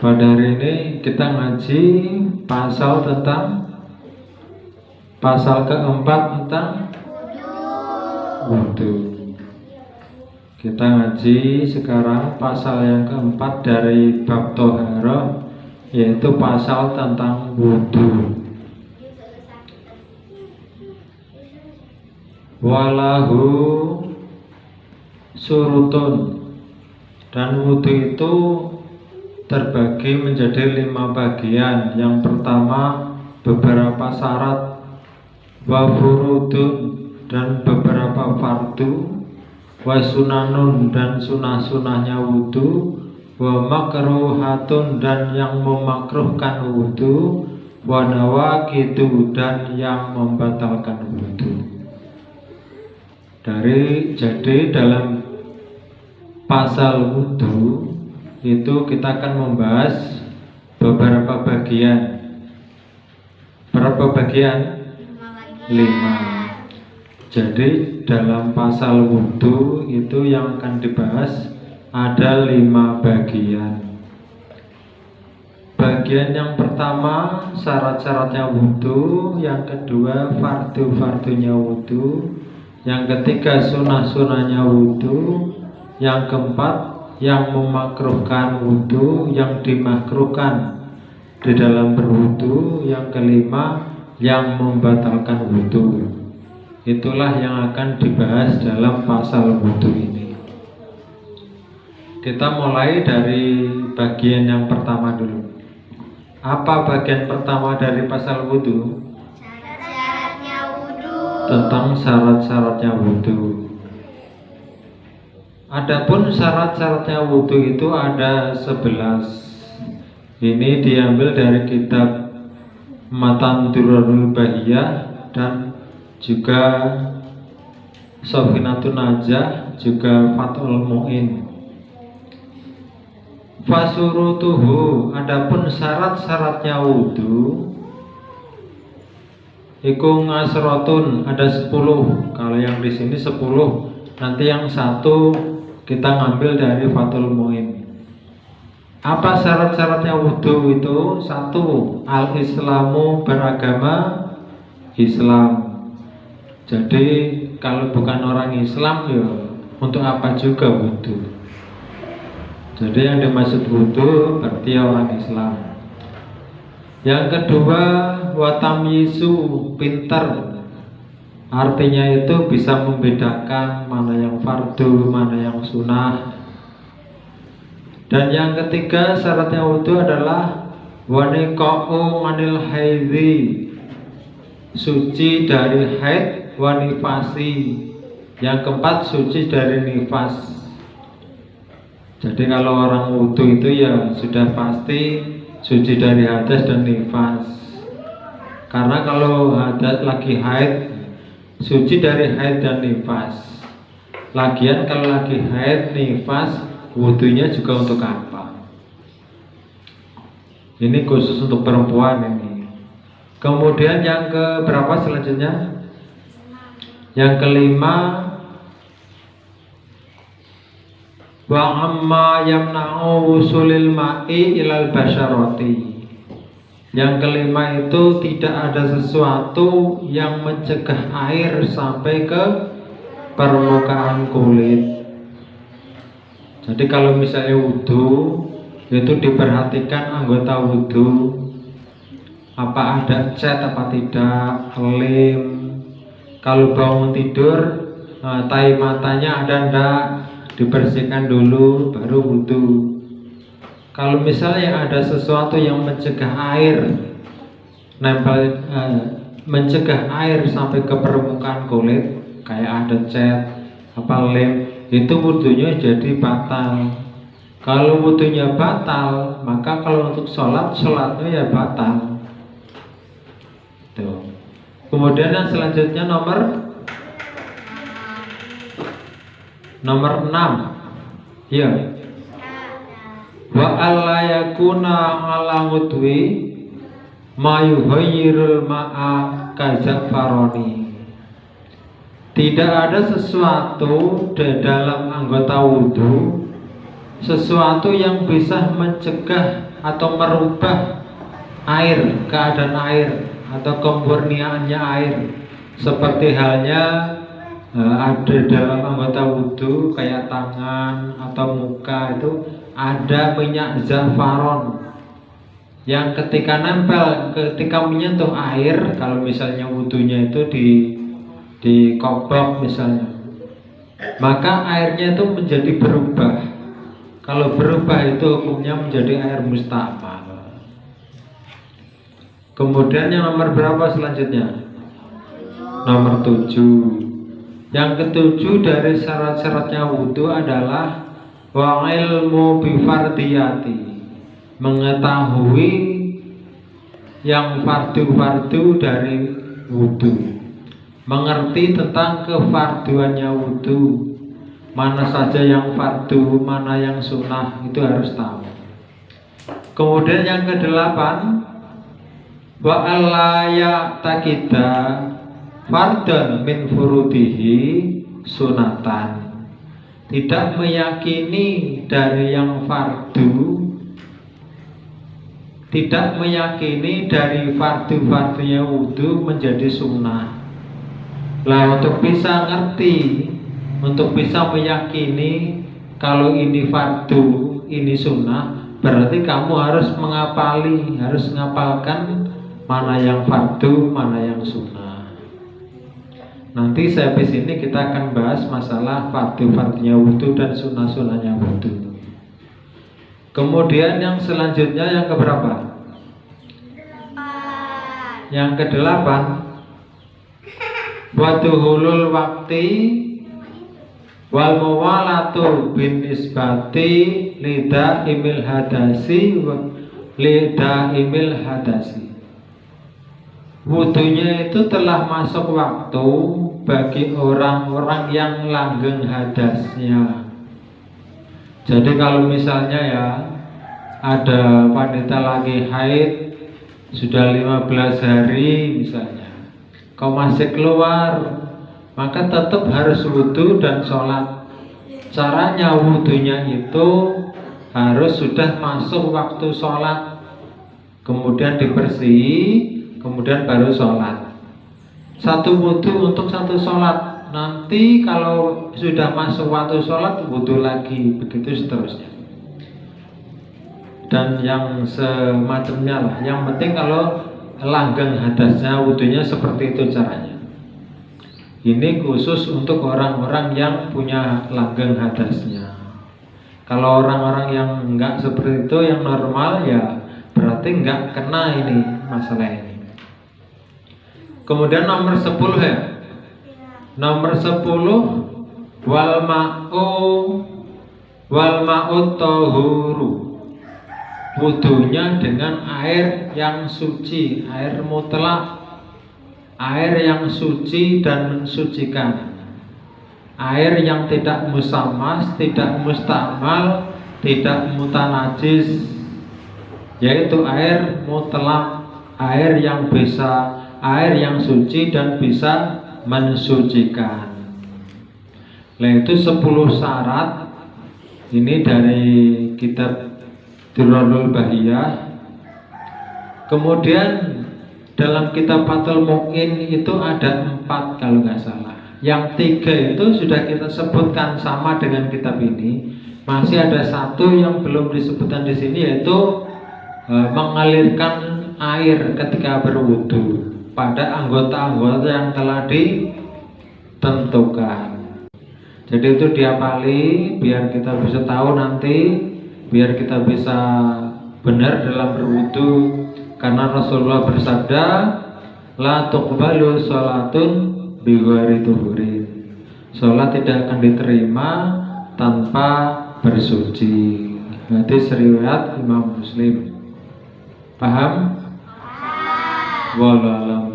Pada hari ini kita ngaji pasal keempat tentang wudu. Kita ngaji sekarang pasal yang keempat dari bab Toharoh, yaitu pasal tentang wudu. Walahu surutun, dan wudu itu terbagi menjadi 5 bagian. Yang pertama beberapa syarat, wa furudun, dan beberapa fardu, wa sunanun, dan sunah-sunahnya wudu, wa makruhatun, dan yang memakruhkan wudu, wa nawaqidu, dan yang membatalkan wudu. Jadi dalam pasal wudu itu kita akan membahas beberapa bagian. Berapa bagian? 5. Jadi dalam pasal wudu itu yang akan dibahas ada 5 bagian. Bagian yang pertama syarat-syaratnya wudu, yang kedua fardu-fardunya wudu, yang ketiga sunah-sunahnya wudu, yang keempat yang memakruhkan wudu, yang dimakruhkan di dalam berwudu, yang kelima yang membatalkan wudu. Itulah yang akan dibahas dalam pasal wudu ini. Kita mulai dari bagian yang pertama dulu. Apa bagian pertama dari pasal wudu? Syarat-syaratnya wudu. Tentang syarat-syaratnya wudu. Adapun syarat-syaratnya wudu itu ada 11. Ini diambil dari kitab Matan Durrul Bahiyah dan juga Sofinatul Najah, juga Fathul Mu'in. Fasurutuhu, adapun syarat-syaratnya wudu iku ngasrotun, ada 10. Kalau yang di sini 10, nanti yang 1 kita ngambil dari Fathul Mu'in. Apa syarat-syaratnya wudu itu? 1. Al-Islamu, beragama Islam. Jadi kalau bukan orang Islam ya untuk apa juga wudu. Jadi yang dimaksud wudu berarti orang Islam. Yang kedua, watamyisu, pintar. Artinya itu bisa membedakan mana yang fardu, mana yang sunnah. Dan yang ketiga syaratnya wudu adalah waniqa'u manil haidhi, suci dari haid, wanifasi. Yang keempat suci dari nifas. Jadi kalau orang wudu itu ya sudah pasti suci dari hadas dan nifas. Karena kalau hadas lagi haid, suci dari haid dan nifas. Lagian kalau lagi haid, nifas, wudunya juga untuk apa? Ini khusus untuk perempuan ini. Kemudian yang ke berapa selanjutnya? Yang kelima, wa amma yamna'u wusulil ma'i ilal basyarati. Yang kelima itu tidak ada sesuatu yang mencegah air sampai ke permukaan kulit. Jadi kalau misalnya wudu itu diperhatikan anggota wudu, apa ada cat apa tidak, lem. Kalau bangun tidur, tai matanya ada enggak, dibersihkan dulu baru wudu. Kalau misalnya ada sesuatu yang mencegah air nempel, mencegah air sampai ke permukaan kulit, kayak ada cat apa lem, itu wudunya jadi batal. Kalau wudunya batal, maka kalau untuk sholatnya ya batal. Tuh. Kemudian yang selanjutnya nomor 6. Ya. Wa alla yakuna ala mudwi ma yuhayyirul ma'a kazafaroni. Tidak ada sesuatu di dalam anggota wudu sesuatu yang bisa mencegah atau merubah air, keadaan air atau kemurniannya air. Seperti halnya ada dalam anggota wudhu kayak tangan atau muka itu ada minyak zafaron yang ketika nempel, ketika menyentuh air, kalau misalnya wudhunya itu di kopok misalnya, maka airnya itu menjadi berubah. Kalau berubah itu hukumnya menjadi air mustamal. Kemudian yang nomor berapa selanjutnya? Nomor 7. Yang ketujuh dari syarat-syaratnya wudhu adalah wa ilmu bifardiyati, mengetahui yang fardu-fardu dari wudhu, mengerti tentang kefarduannya wudhu, mana saja yang fardu, mana yang sunnah, itu harus tahu. Kemudian yang kedelapan, wa allaya takida fardan min furudihi sunatan, tidak meyakini dari yang fardu, tidak meyakini dari fardu-fardunya wudhu menjadi sunnah. Lah untuk bisa ngerti, untuk bisa meyakini kalau ini fardu, ini sunnah, berarti kamu harus mengapali, harus ngapalkan mana yang fardu, mana yang sunnah. Nanti habis ini kita akan bahas masalah fardu-fardunya wudhu dan sunnah-sunnahnya wudhu. Kemudian yang selanjutnya yang keberapa? Yang kedelapan, waduhulul wakti wal mawalatu bin isbati lida imil hadasi lida imil hadasi. Wudhunya itu telah masuk waktu bagi orang-orang yang langgeng hadasnya. Jadi kalau misalnya ya ada wanita lagi haid sudah 15 hari misalnya, kau masih keluar, maka tetap harus wudhu dan sholat. Caranya wudhunya itu harus sudah masuk waktu sholat, kemudian dibersihi, kemudian baru sholat. Satu wudhu untuk satu sholat. Nanti kalau sudah masuk waktu sholat, wudhu lagi, begitu seterusnya. Dan yang semacamnya lah. Yang penting kalau langgeng hadasnya, wudhunya seperti itu caranya. Ini khusus untuk orang-orang yang punya langgeng hadasnya. Kalau orang-orang yang enggak seperti itu, yang normal, ya berarti enggak kena ini masalah ini. Kemudian nomor 10 ya. Nomor 10, wal ma'u tahuru, wudhunya dengan air yang suci, air mutlak, air yang suci dan mensucikan, air yang tidak musammas, tidak mustamal, tidak mutanajis, yaitu air mutlak, air yang bisa, air yang suci dan bisa mensucikan. Nah itu 10 syarat. Ini dari kitab Durrul Bahiyah. Kemudian dalam kitab Fathul Mu'in itu ada 4 kalau nggak salah. Yang 3 itu sudah kita sebutkan sama dengan kitab ini. Masih ada 1 yang belum disebutkan di sini, yaitu mengalirkan air ketika berwudu pada anggota-anggota yang telah ditentukan. Jadi itu diapali biar kita bisa tahu nanti, biar kita bisa benar dalam berwudu. Karena Rasulullah bersabda, la tuqbalu sholatun bighairi tuhurin, sholat tidak akan diterima tanpa bersuci. Hadis riwayat Imam Muslim. Paham? Wallahualam.